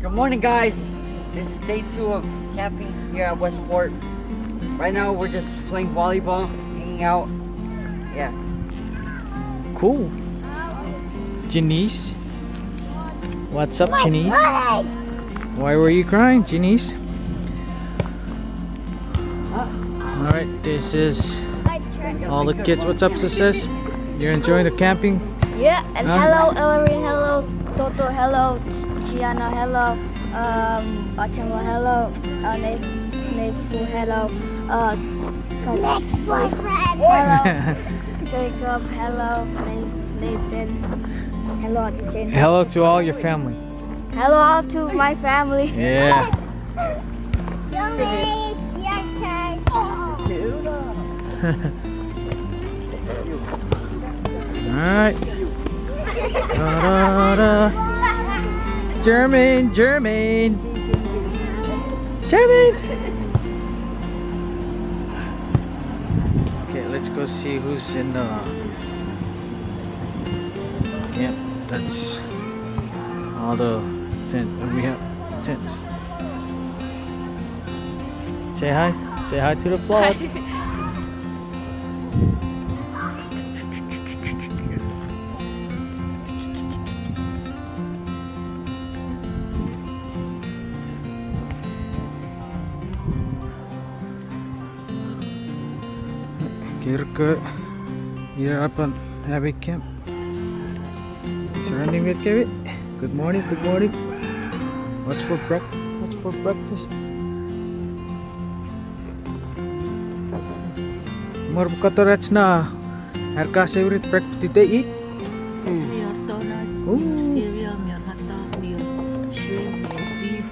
Good morning, guys. This is day 2 of camping here at Westport. Right now we're just playing volleyball, hanging out. Yeah. Cool. Janice. What's up, Janice? Why were you crying, Janice? Alright, this is all the kids. What's up, sis? You're enjoying the camping? Yeah, and hello Ellery, hello Toto, hello Gianna, hello Achama, hello Nefu, hello next boyfriend, hello Jacob, hello Nathan, hello to Jane. Hello to all your family. Hello all to my family. Yeah. Alright. German. Okay, let's go see who's in the. Yep, that's all the tent. We have tents. Say hi. Say hi to the vlog. You're up and having camp. Surrounding with Kevin. Good morning. What's for breakfast? More katorats na. Herka's favorite breakfast did they eat? Your donuts, Ooh. your cereal, your hot dog, your shrimp, your beef,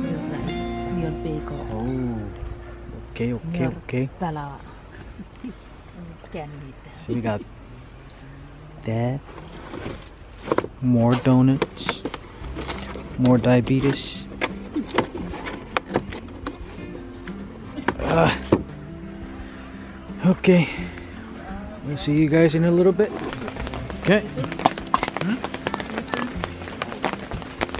your rice, your bagel. Oh. Okay. Dalawa. Can eat. So we got that. More donuts. More diabetes. Okay. We'll see you guys in a little bit. Okay.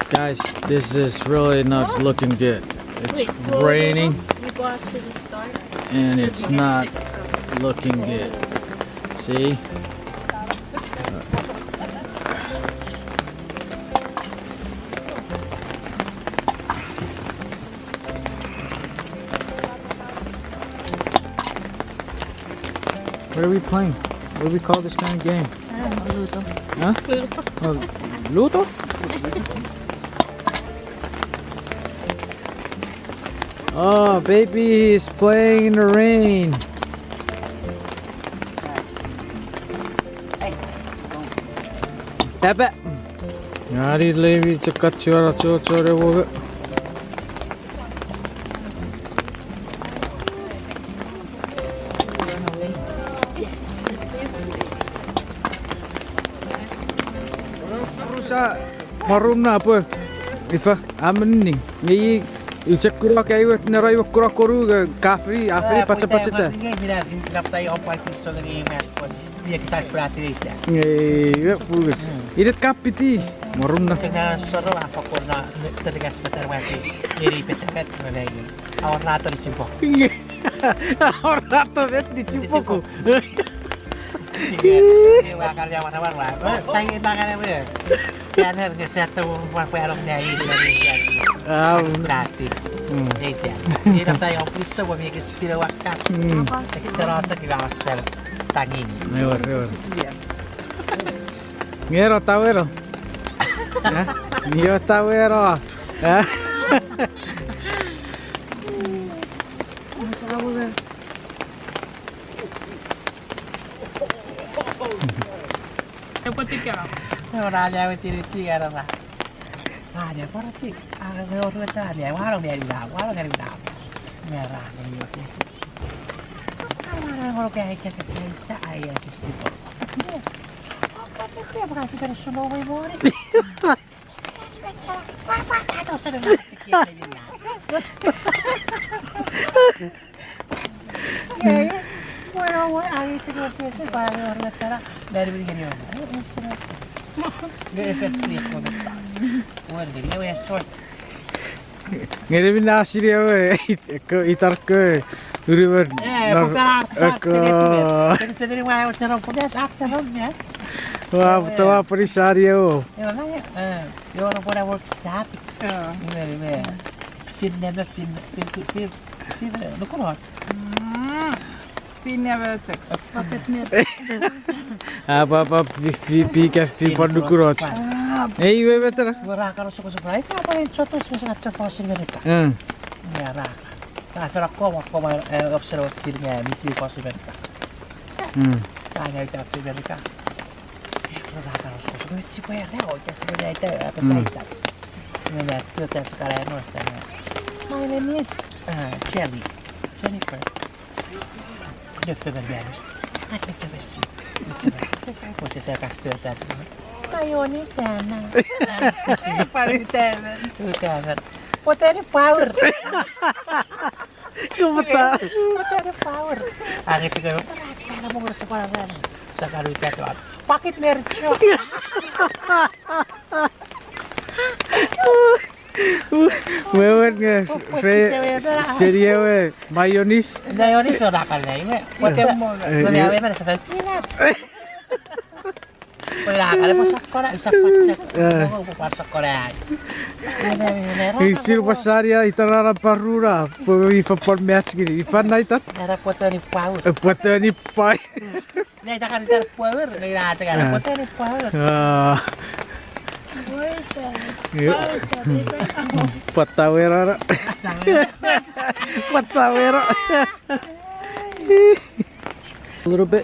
Guys, this is really not looking good. It's raining You go out to the store. and it's not looking good. See? What are we playing? What do we call this kind of game? Luto. Huh? Oh, Luto? Oh, baby is playing in the rain. Tapa. Yari levi cekat suara cuaca woga. Rusa marum na apa? Ifa amening. Ni ucak kura kayu na rai kura koru kafri afri pacha. Iya, bagus. Ini kapiti, marum na. Ornato vet di cipoku. Lewat. Ngero tawero. Ngero tawero. Ngeremin nasi dia we. Ke itar ke. Uriban. Jadi sendiri mau cerong punya cerongnya. Wah, tawa perisari yo. Ya nanya, yo orang pada workshop. Ini fin, lu kan? Finniä vötsök. Apa pikä pandukurot. Ei we vetra. Gua kalau suka-suka itu apa yang contoh sangat fosil mereka. Ya raka. Nah, för att komma observera filmnya misi fosil mereka. Tanya itu film mereka. Raka kalau suka-suka itu sih ya leo itu sebenarnya itu apa saja. Ini tuh sekarang nulisnya. My name is Jennifer. Döfövergärd. Jag kan inte se. Måste säga kaktöta. Majoni sana. Pari utäven. Utäven. Poteri power. Kumata. Poteri power. Angin tiga. Karena mau ngurus sekolah kan. Sekarang utäven. Paket mercho. Wewen nge. Seria we. Mayonis. Mayonis sudah kali ini. Poteri mau. Lebih awet pada sekali. Wala ka na sekolah, bisa pacar sekolah. Isir pasaria itarara parura. Ifa por match gini. Ifa naitat. Era poteri power. Poteri pai. Ini tak ada power. Ini aja kan poteri power. Patawera. Patawera. A little bit.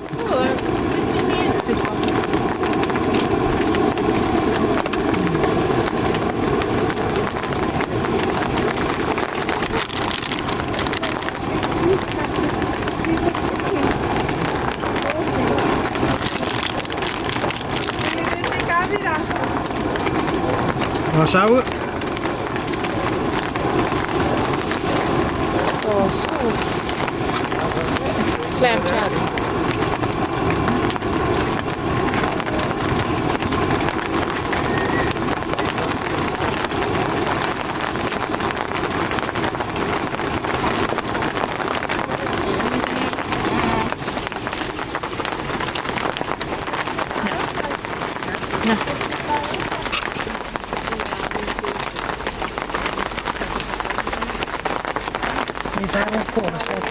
Wat zou het? Clam chowder.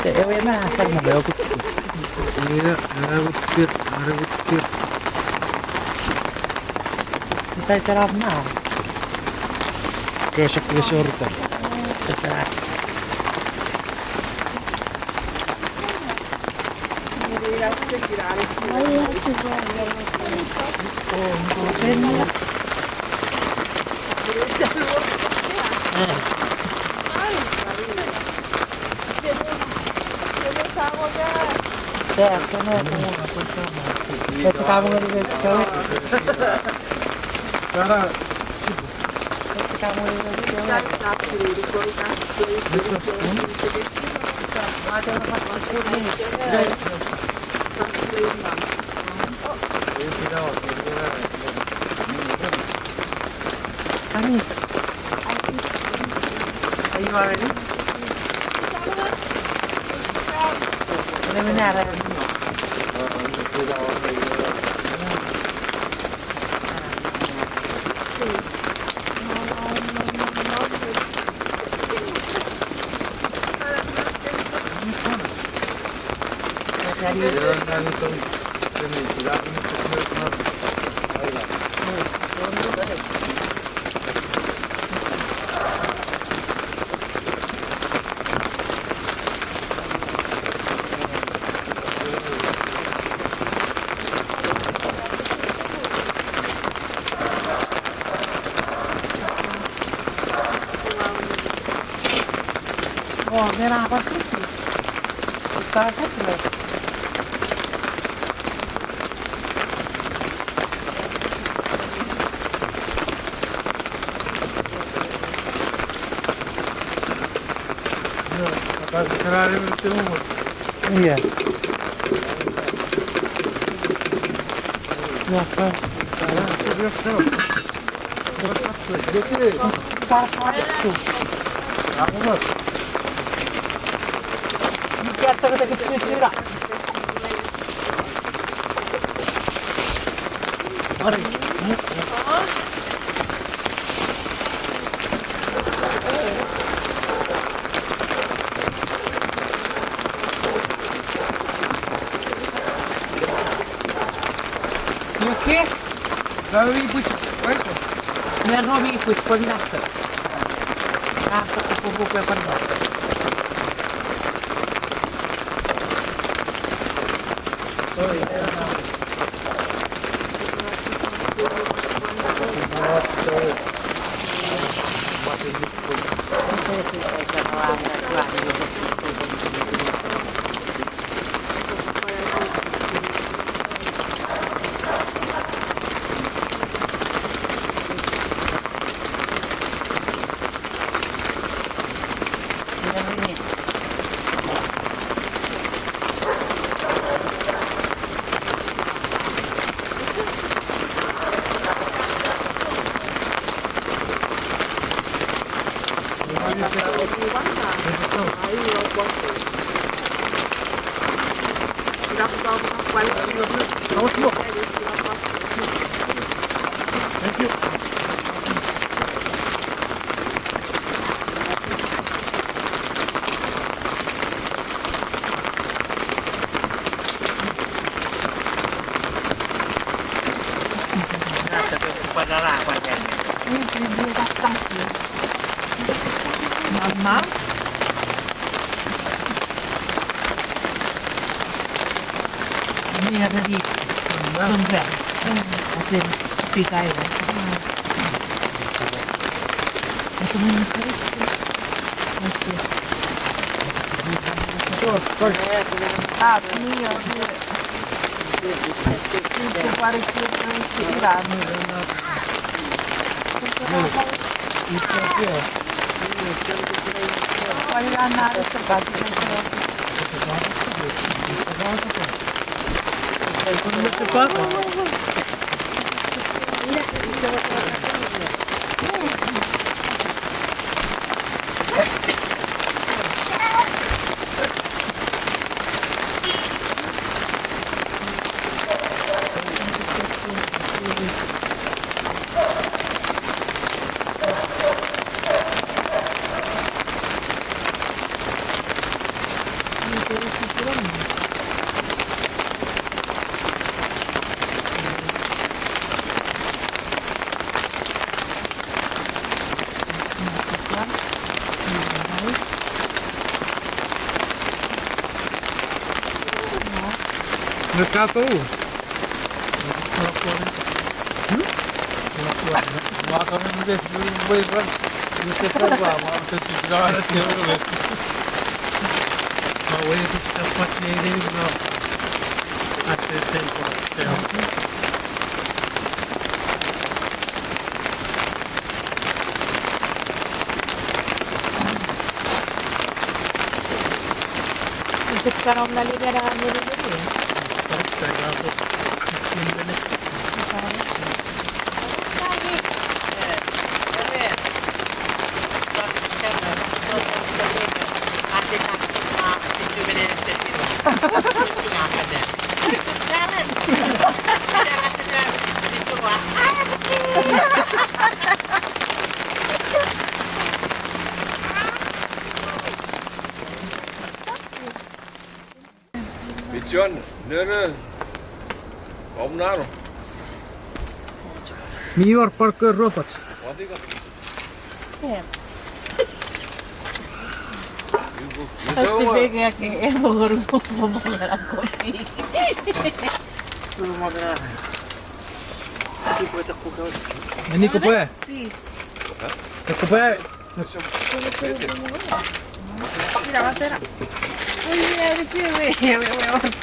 Eu ia na forma do eu. Iya, ada butir. Kita cara mana? Kesak kesorta. Itu kamu ngelihat cewek. Cara kamu Kami. Are you already? Benar. Oh, merah apa sih? Sekarang kan Caralho, tem um. Iya. Apa? Mikä on jotenkin sytyrä? Mari. Chuukese? Waar wil je poetsen? Ja, nog wie poetsen voor nachten. Ja, dat is voor boeken van nacht. Mamma? Nere dit. Från väg. Och sen flytta över. Jag kommer inte riktigt. Ni och du. Inte bara riktigt idag nu. Poi andare per Nyt kaatuu. Tykkään olla liberaa mielipiteen. John, nere. Kom naar. Mior parker rofat. Wat ik Tästä tekeekin evoruumalla kotiin. Ini ko pa. Ko pa. Mitä mä terä?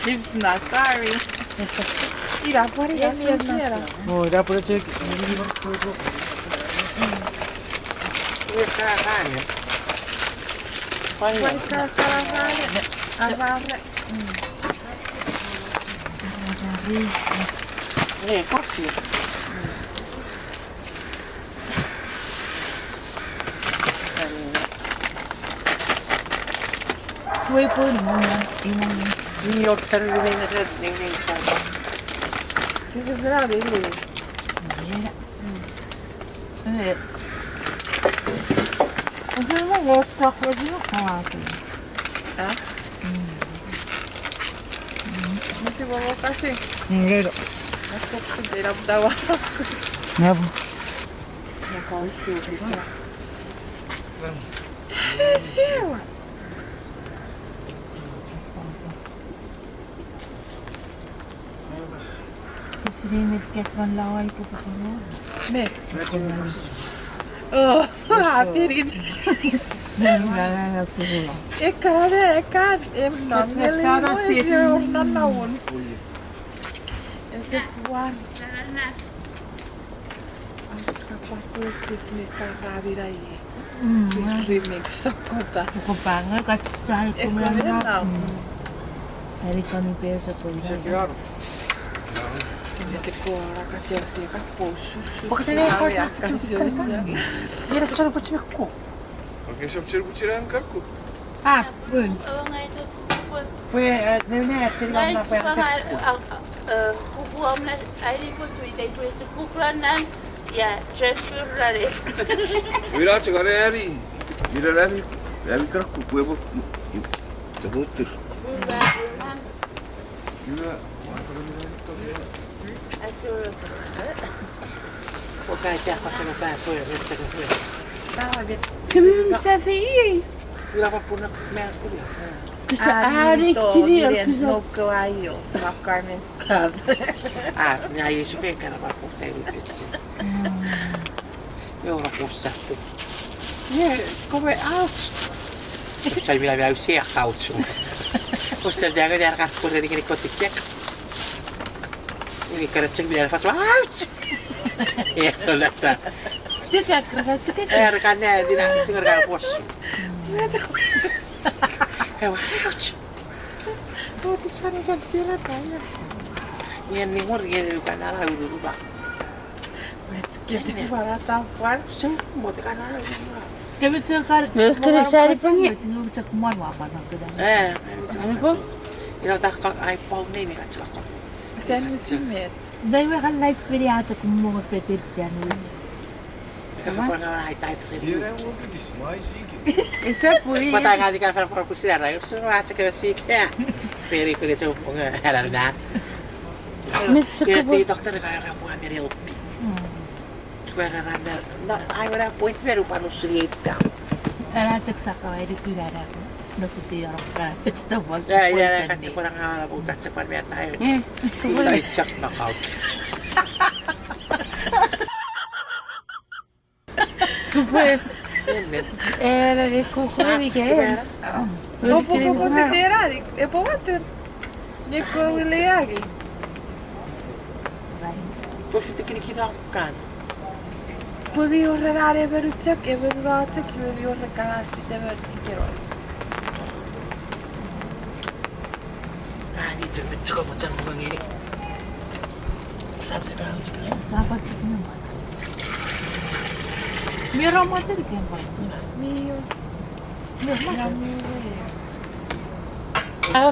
Chips na, sorry. Ira pari da sera. Oh, da pure check. Niin, kaksi. Kuipun muna. Inang. Niin ottanut yhden sen niin saada. Kyllä se oli yli. On se mun ottaa, kun sinun haatiin. Hä? Miksi voi olla käsi? Nero. Mä teidän pitää vaan. Nero. Joka on syysillä. Sinimitket laipu kokonaan. Me. Haatiin. Ekään. En on nauun. Vaan. Remix sokota. Kung pangal kahit kumulong Eli kami peso ko yun. Että kuolla katseltiin kappuussus. Onko te tiedätkö sä lupat sinne kuun? Oikein se on putsiran karkku. Pun. Voi ne näet sillä on näpää. Kukuamna äidin kutui ei tuosta kukuannan ja transferrari. Mira se kare eri. Mira eri karkku kuevo. Se muuttir. Hyvä. Okei, tehdään sen pää pois nyt kun Come ça fait? Kyllä vapuna meidän kuvia. Nokko aio, rakkainen skraat. Minä ei se pekänä vapu teille vitsi. Joulukuussa. Come out. Sai vielä usein hautsu. Koska tiedätkö tiedä katsoa tietenkin kotikkiä. Ini keretsek biar pas out. Ya, udah. Tidak kerja kita. Rekannya tidak singar bos. Hewan. Tuh di sana kan tirat aja. Yang nimur ya bukan arah dulu pak. Jadi baratapan. Semua tekan arah dulu. Kami cakar. Kami cari pengen. Tinggal cak kuman apa nak kita. Ini pun. Ini tak iPhone ni kan cakap. Sandwich med. Dai wa kan live video at kumo petir sandwich. Kita pernah hai tai terus. Hier hebben we dit maar ziek. Isa pui. Mata ngadi kan para pusir lah. Suruh aja ke sik ya. Peri ke jauh pengen ada dah. Dia di dokter kayak buat dari opi. Suara randa. Nah, ayo dah point baru panus lihat. Era cak sakaw ay dikilala ko. Nakuti ako ka. It's the one. Ya, kan kurang hal bukan cepat biar tahu. Kita cek knockout. Era de kuko ni ke. Opo terari. Epo water. Niko wilayagi. Kau fitur kira kan? Puvi orare berucak, everurata, puvi orare kita berkira. Ah, ni cukup macam orang ini. Saya dah sekarang. Sabat naman. Meron mo din kaya ba? Mio.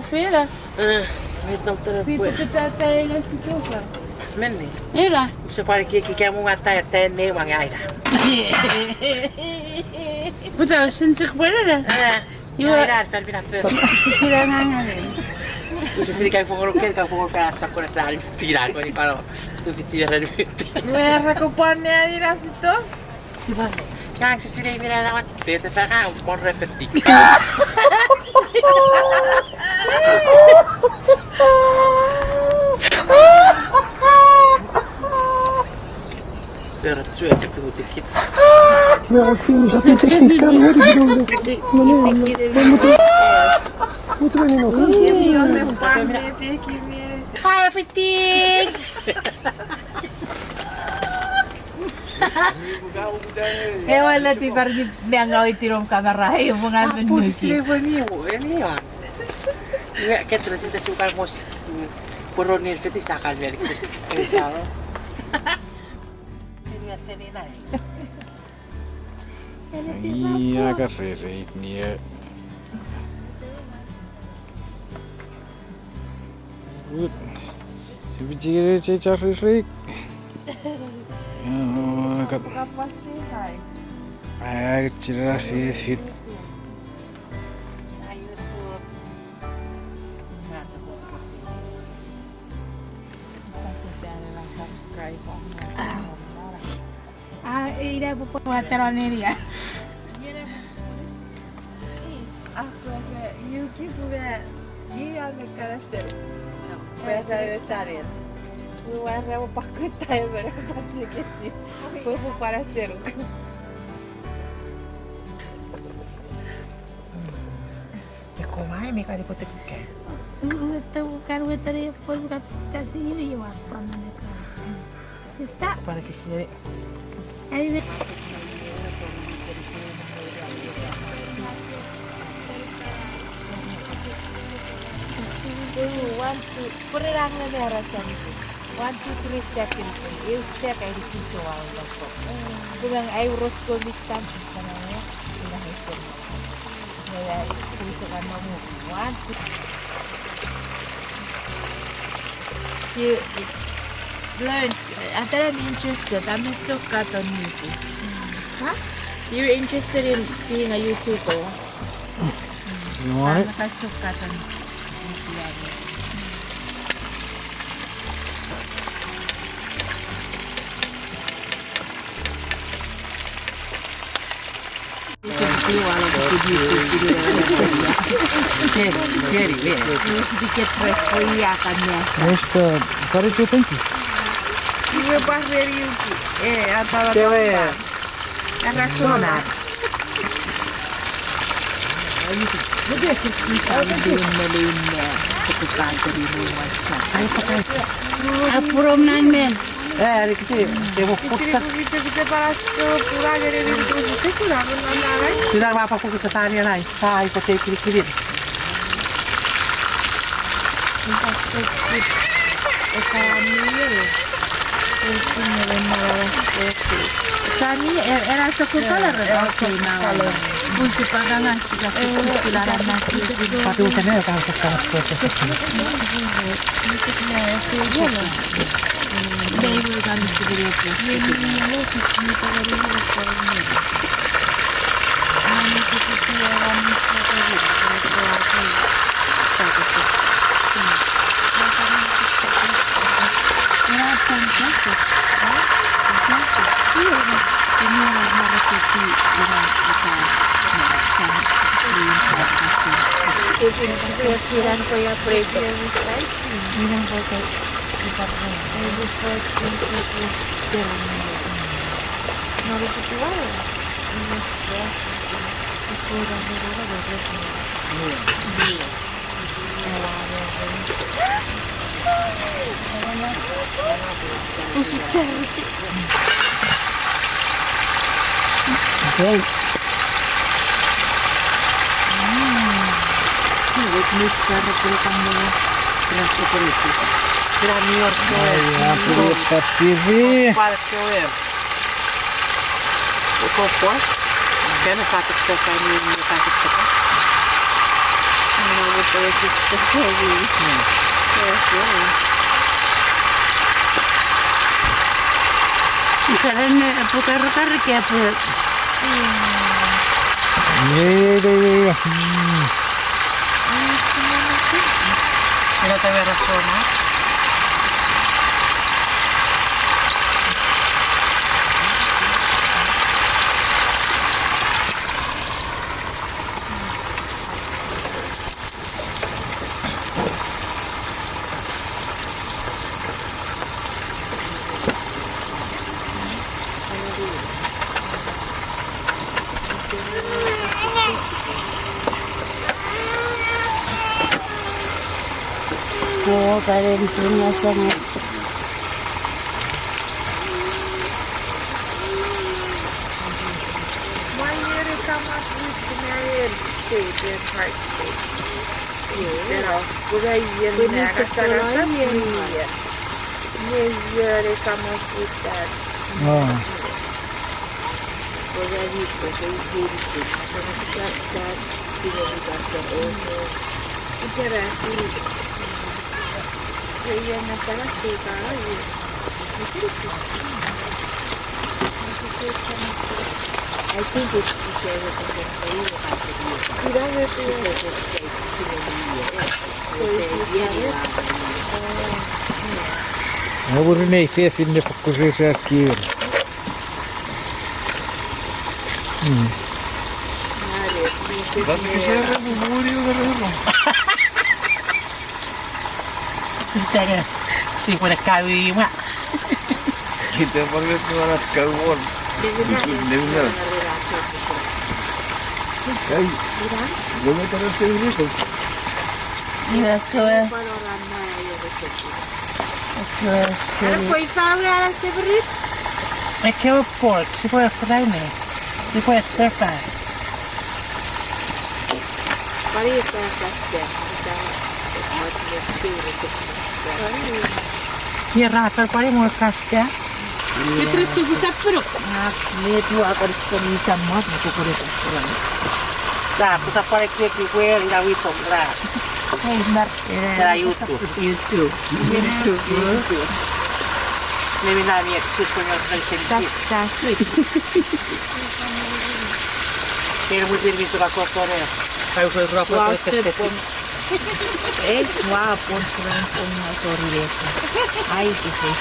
Fira. Vet não ter Pipo kita tayo na si Chuukese. Men ni. Ira. Você pare que kamu ngata até nem mangai dah. Puta, since kwera. Yo era al final fue. Sira na nga rin. Você se liga com o que essa coisa sai tirar com ele para tu fitir a repente. Merra ko pannya di rasito. Kaya se sila mira na te para un bon repetir. Pero tu é que tu te kits. Meu filho, já tentei explicar no olho de novo. Muito bem, não. Mio me panne peki me. Hi everything. Wala ti parang niyangaw itirong kamera yung mga Putz, sila foi meu, é meu. Que tu necessitas sucar mos por onde ele fez sacar velho. Então. Seria serena. Iya, aika reit niin. Good. Bicikir cecar Rick. Kat. Cerah fit. Ida po wateron ya. Aku agak Yuki punya dia agak karakter. Besar-besarin. Luar pakai tay berapa sih? Kau para ceruk. Komai me kali kote kuke. Tahu kan tadi full bukan sisa sendiri ya apa mereka. Sista, Para ke sini. ayo One, two, kurang na rasan ko. 1, 2, 3 step in. You step ay dikiso ang ko. Kurang ay uros ko bitan sa nanya. Ina ito. Kaya ito kan mo. 1, 2. You learn. Antara interested. I'm so cut on YouTube. Huh? You're interested in being a YouTuber? You want it? I'm so cut on YouTube. Sedikit respon akan biasa. Next, sorry to thank you. Dia bahasa Yuki. Atau Cewek. karena sonar. Apurom nan men. Hari kecil. Temo putsa. Kita para pura jadi itu sih kurang menarik. Tidak apa aku ke tani nai. Sai ko te kiri. Kami era sekolah okay now. Pulsi pagangan sila kailangan natin. Patusan na ka sa transport. Baby kami siguro po. Kira-kira ko ya preso. Minang ko kay kita ko. Ay gusto ko ko. Nakikituwa. Okay. Nici care cam transportul. Kira New York. Prieta TV. Para que eu erro. O composto. Pena faca que está aí no faca que está. Não vou ter que esquecer isso. Karena perkara kayak apa? Yeah. Kira tahu rasa mana? Oh, pada di sini asalnya. One year to come up with the married stage and part stage. Pero, bukayin na kasarasa niya. Year to come up with that. Oh. Bukayin ko sa i-date. That pinagigasa o. Interesting. I think it's because of the M3E have to be because it's Jag vore nej för finne fokusera kiel. Wat ik zeggen, hoe moer je er nog? Kita si pada kawi mak. Kita pergi ke arah kawan. Itu dengar. Hey, jangan terus sini tu. Ya, so. Era poi fare se per É que o porco, se for fry né. Se for stir fry. Pari sta cazzo. Dia rata pare mo kastia. Petro tu bisa peruk. Nah, ni tu akan sekali sama tu pare tu. Dah, kita pare que gue dah witom lah. Hey, Mark. Era YouTube. Maybe not yet. Super not sensing. That's sweet. Pero muy bien visto la cosa ahora. Hay que ropa por que se. Wow, pon autoridade. Ai, que foi.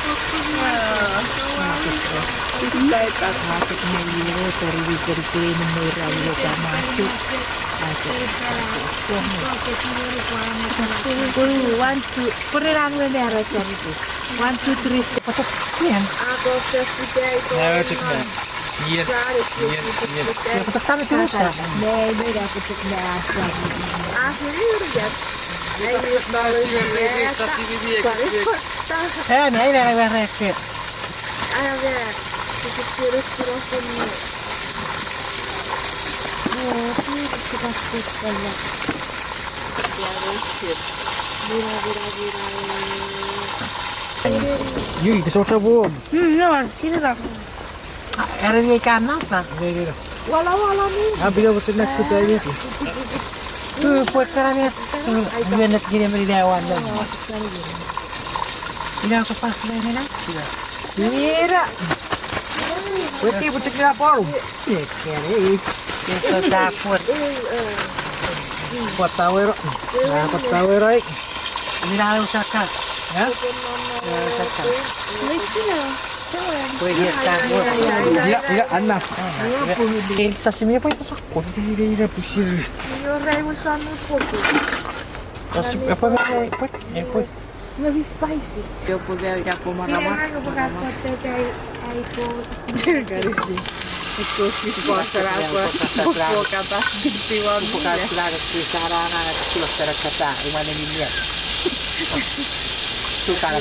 Ja, check me. Hier. Kita tahu terus. Nah, ini ada rek. Yui, que sorte bom. No, kira dah. Era dia ikan apa? Wala ni. Abi aku nak kita ini. Tu buat kerana dia nak kirim dari dewan dah. Ini aku pas ni nak. Mira. Weti buat kita apa? Kita dapur. Buat tower. Nah, buat tower ay. Ini dah usahakan. Ya? Usahakan. Ya, anak. Sashimi apa itu sakut? Ira pusir. Io revo sanno poco. Sashimi apa apa? Pues. Very spicy. Eu puder ir a comer na mão. Posso cantar se o Bukan selada sekarang anak kilo kata mana ni ni. Tu kalau.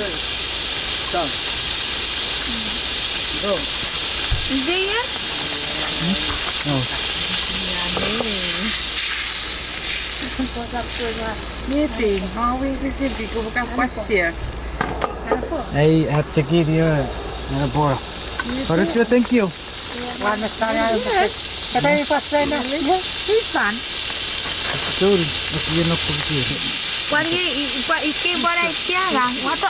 Tom. Dia? Niente, ma vuoi che si dico che passia. Ay, at ceki dia. Nah, bora. Parutio, thank you. Mana sekarang? Kata ni pas sana. Ya, fun. Sorry, aku yang nak pergi. Ike bora tiara, wato.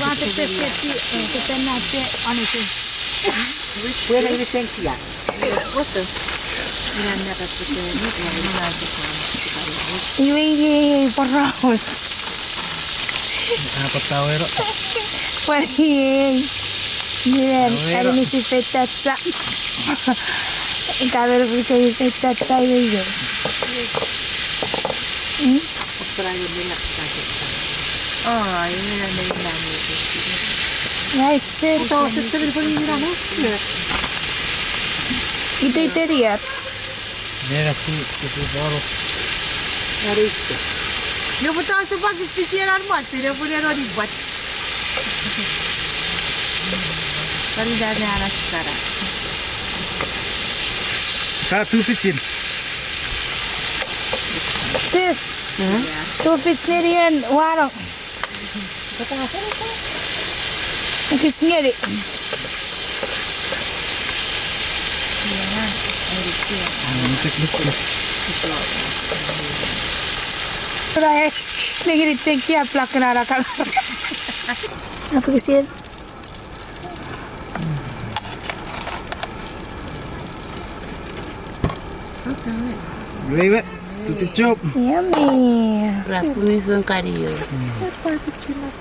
Wato kita nate onete. Where are you thinking? What? Miranda kasi ni Iwi porros. Apa tower? Pari. Miren, hari ni si petazza. Kabel bisa petazza ini. Oh, ini ada yang Ya, itu dia. Mira si, itu baru. Eu puteam să fac fișier armat, să le punem ribat. Solidariedade na cara. Satu picin. Sis, tu pisnirian warung. Itu sendiri. Baik. Lagi ditengki apa kena rakal. Apa kesian? Leave it. Tutup. Yummy. Rapumi pun kariyo.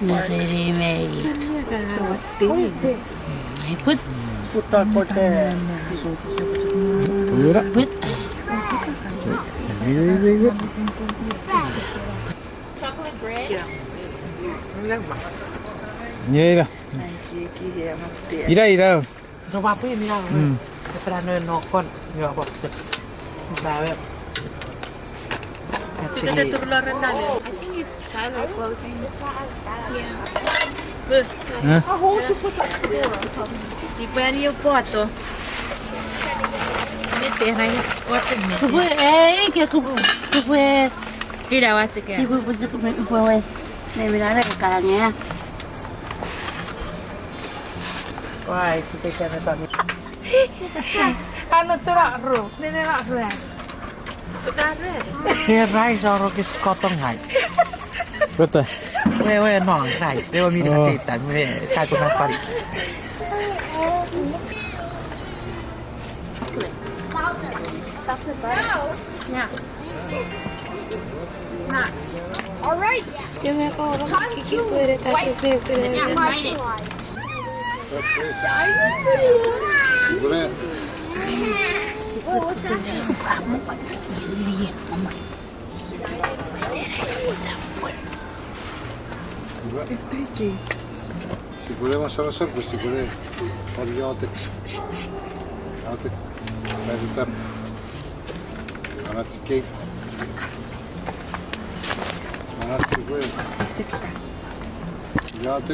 Nasiri mei. I put Ura. put. Chocolate bread. Ira. Ira. No apa ini lah. Pernah nokon nggak apa sih. Bawa. Sudah ada turularan tadi. I think it's Tyler closing. Di banyo po to. Ini teh hanya water ni. Kubu kaya kubu. Tidak water kaya. Kubu wes. Nih bilang ada kalangnya. Wah, itu kayaknya tadi. Ano cerak bro? Nene nak bro. Rice orang kes kotong hai. Betul. Weh nong rice. Saya minta cerita. Saya tu nak tarik. Jangan kau orang kiki kuih tak kuih. Sicuramente sono sempre sicuramente tagliate per anatike tagliate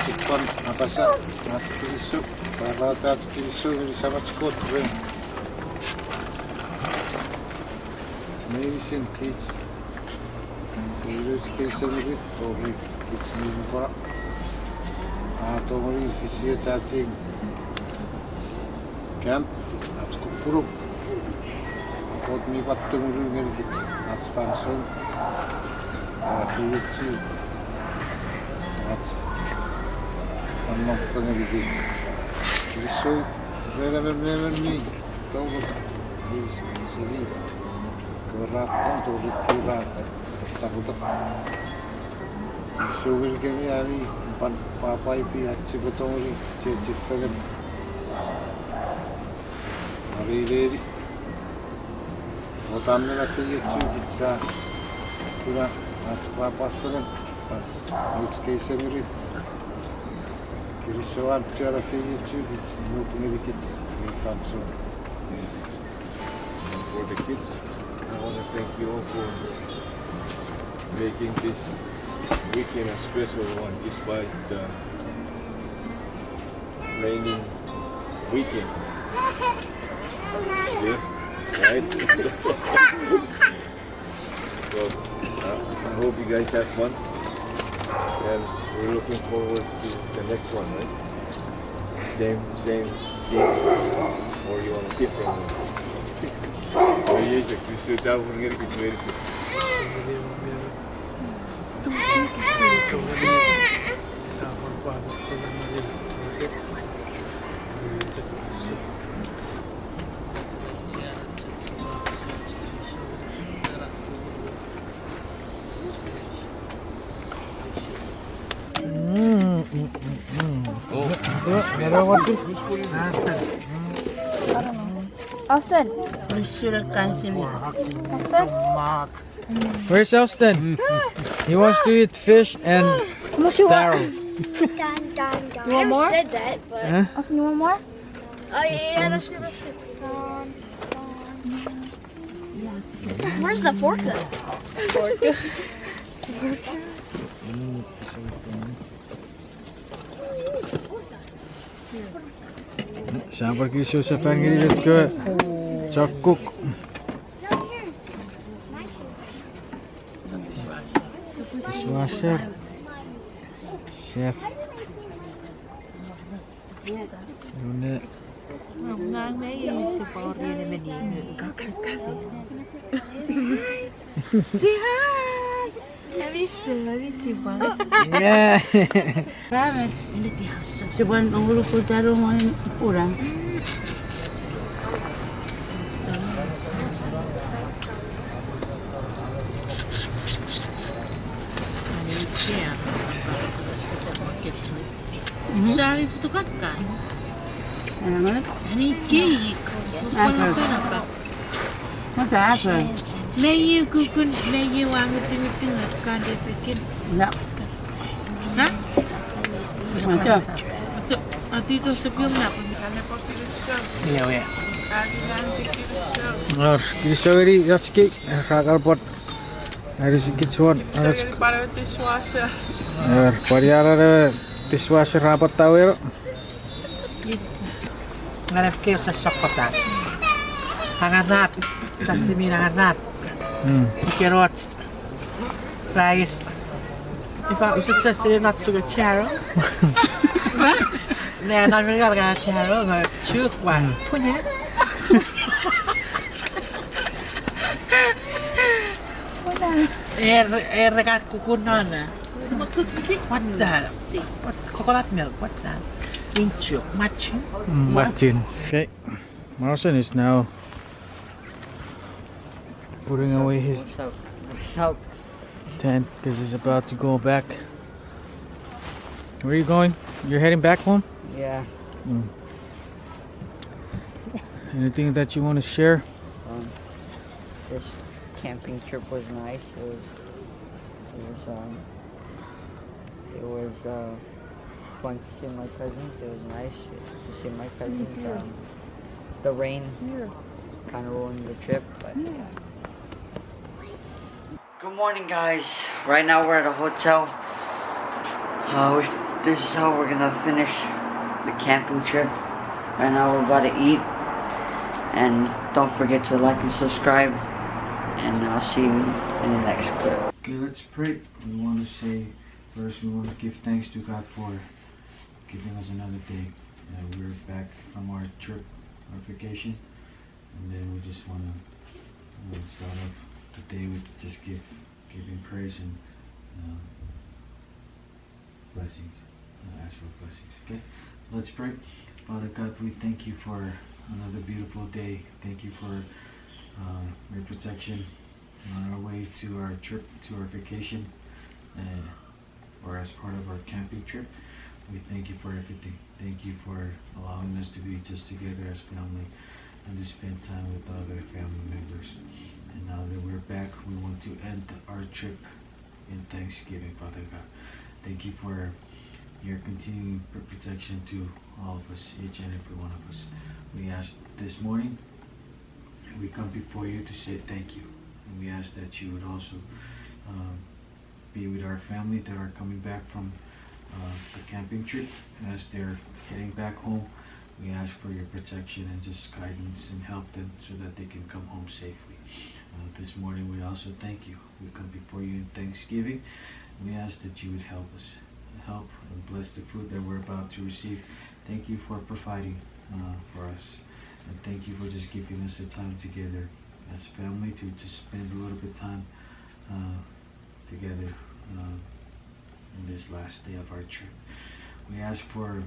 Sikpan apasa natkilisu para tatkilisu ili sama skot ven medicine kids serious case ni oke kids ni para tomori physio charging camp atsko puro kot mi pattu muru ngeri kids expansion kids non sono di qui. Adesso veramente dopo si vive. Corra conto di cura sta foto. Sugar che mi hai papa itu acci botori ci fagam. Ari botamne la figlia ci pizza. Pura papa sono. Chuukese mi so I'm trying to figure Chuukese, not to the kids. For the kids, I want to thank you all for making this weekend a special one despite the raining weekend. See? Right? So, I hope you guys had fun. And we're looking forward to the next one, right? Same scene, or you want a different one? Oh, yes, Kristo jauh mengenai kita itu. Austin. Where's Austin? He wants to eat fish and taro. You want more? said that, but Austin, you want more? oh yeah, that's good. Where's the fork though? Siamo pergi susah pengen lihat ke Chuukese. Dishwasher. Chef. Unit. Ngang đấy sự bảo riêng này mình đi kau kasih. Say hi! I miss you banget. Yeah. Ramen, ini di house. Coba ngulu ko taruh main kurang. Sari fotokan kan? Ini cake. Apa? Masa apa? Meyu kukun, meyu wangi tengah kan dia bikin. Enggak. Hah? Macam? Itu sebelum apa? Iya, ya. Or discovery that's cake. Ragal pot. Hari sikit suan. Para dishwasher. Pariara dishwasher rapat tahu ya. Ngarep ke sa sokota. Hanganat. Sashimi hanganat. Carrot. Rice. Ipa usut sa not sugar charo. Nè nó mới gặp cái charo rồi trước hoàng thôi nhé. Regat kukunan na. What's that? What's coconut milk? What's that? Inchuk, matching. Martin. Okay. Marcin is now putting away his What's up? tent because he's about to go back. Where are you going? You're heading back home? Yeah. Anything that you want to share? This camping trip was nice. It was fun to see my cousins. It was nice to see my cousins. The rain kind of ruined the trip, but yeah. Good morning, guys. Right now we're at a hotel. This is how we're gonna finish the camping trip. Right now we're about to eat, and don't forget to like and subscribe. And I'll see you in the next clip. Okay, let's pray. We want to say first, we want to give thanks to God for giving us another day. We're back from our trip, our vacation, and then we just want to start off the day with just giving praise and blessings. Ask for blessings. Okay, let's pray. Father God, we thank you for another beautiful day. Thank you for your protection on our way to our trip, to our vacation, or as part of our camping trip. We thank you for everything. Thank you for allowing us to be just together as family and to spend time with other family members. And now that we're back, we want to end our trip in Thanksgiving, Father God. Thank you for your continuing protection to all of us, each and every one of us. We ask this morning, we come before you to say thank you. And we ask that you would also be with our family that are coming back from the camping trip. As they're heading back home, we ask for your protection and just guidance and help them so that they can come home safely. This morning we also thank you. We come before you in thanksgiving. We ask that you would help us. Help and bless the food that we're about to receive. Thank you for providing for us. And thank you for just giving us the time together as a family to just spend a little bit of time together in this last day of our trip. We ask for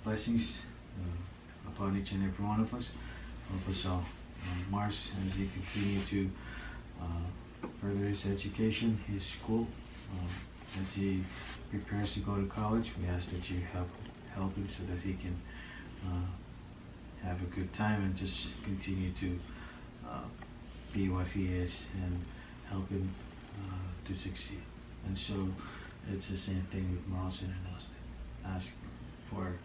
blessings upon each and every one of us. Help us all. Mars, as he continues to further his education, his school, as he prepares to go to college, we ask that you help him so that he can have a good time and just continue to be what he is and help him to succeed. And so it's the same thing with Marlson and Austin. Ask for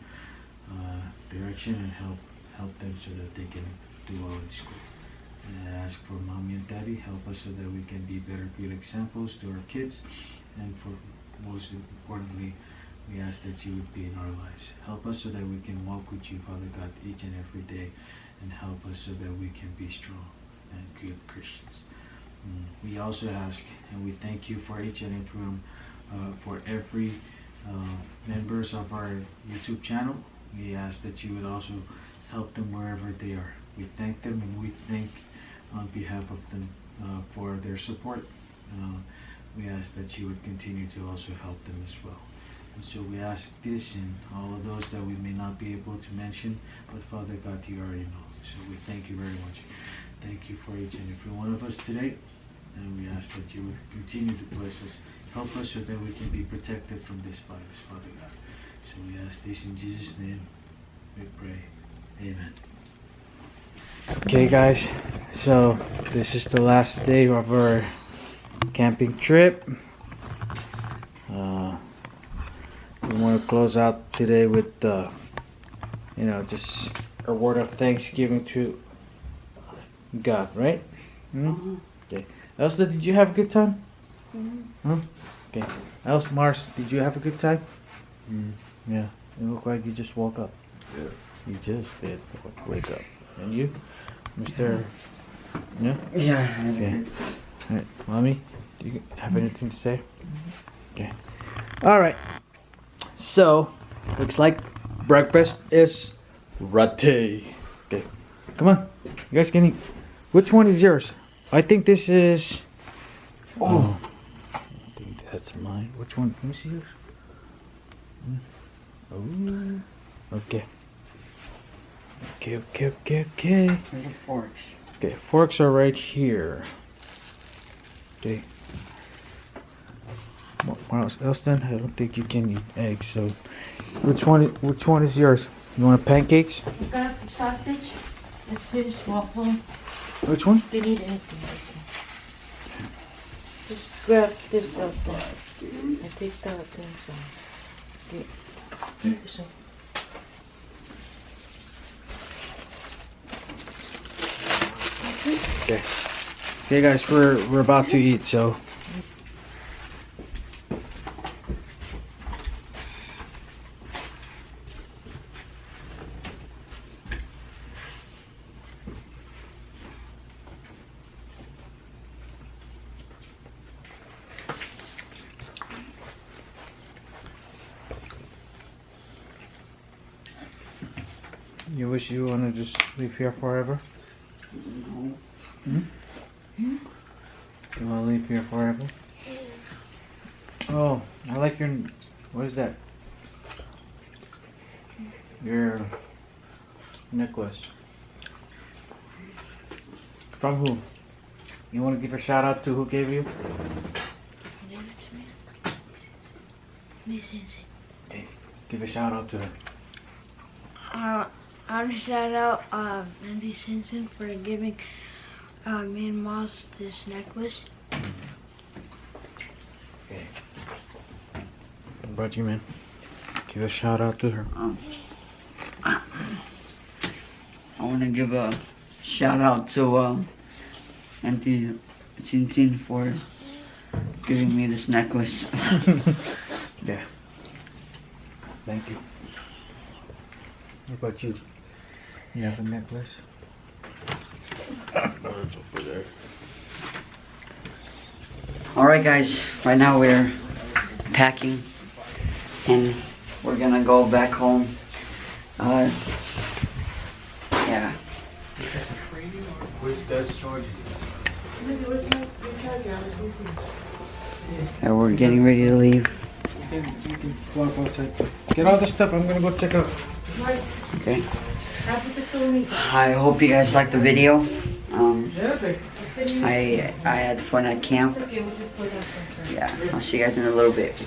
direction and help them so that they can do well in school. And ask for mommy and daddy, help us so that we can be better good examples to our kids. And for most importantly, we ask that you would be in our lives. Help us so that we can walk with you, Father God, each and every day, and help us so that we can be strong and good Christians. We also ask and we thank you for each and every one, for every members of our YouTube channel. We ask that you would also help them wherever they are. We thank them and we thank on behalf of them for their support. We ask that you would continue to also help them as well. And so we ask this in all of those that we may not be able to mention, but Father God, you already know. So we thank you very much. Thank you for each and every one of us today. And we ask that you would continue to bless us, help us so that we can be protected from this virus, Father God. So we ask this in Jesus' name, we pray. Amen. Okay guys, so this is the last day of our camping trip. We want to close out today with just a word of thanksgiving to God, right? Okay. Elsa, did you have a good time? Okay. Elsa, Mars, did you have a good time? Yeah. You look like you just woke up. Yeah. You just did wake up. And you, Mr. Yeah? Yeah. Okay. Alright, Mommy, do you have anything to say? Okay. Alright. So, looks like breakfast is ready. Okay. Come on. You guys can eat. Which one is yours? I think this is... Oh. I think that's mine. Which one? Let me see yours. Oh. Okay. Okay. Where's the forks? Okay, forks are right here. Okay. What else then? I don't think you can eat eggs. So, which one is yours? You want pancakes? You got sausage? It's his waffle. Which one? They need anything. Just grab this sausage and take that thing. Okay. So. Okay. Okay, guys, we're about to eat, so. You wish you want to just live here forever? No. You want to live here forever? Oh, I like your... What is that? Your necklace. From who? You want to give a shout out to who gave you? Okay, give a shout out to her. I want to shout out Andy Simpson for giving me and Moss this necklace. Okay. What about you, man? Give a shout out to her. I want to give a shout out to Auntie Simpson for giving me this necklace. Yeah. Thank you. What about you? You have a necklace? It's over there. Alright guys, right now we're packing and we're gonna go back home. Yeah. Where's Dad's charger? And we're getting ready to leave. You can walk outside. Get all the stuff, I'm gonna go check out. Okay. I hope you guys liked the video. I had fun at camp. Yeah, I'll see you guys in a little bit.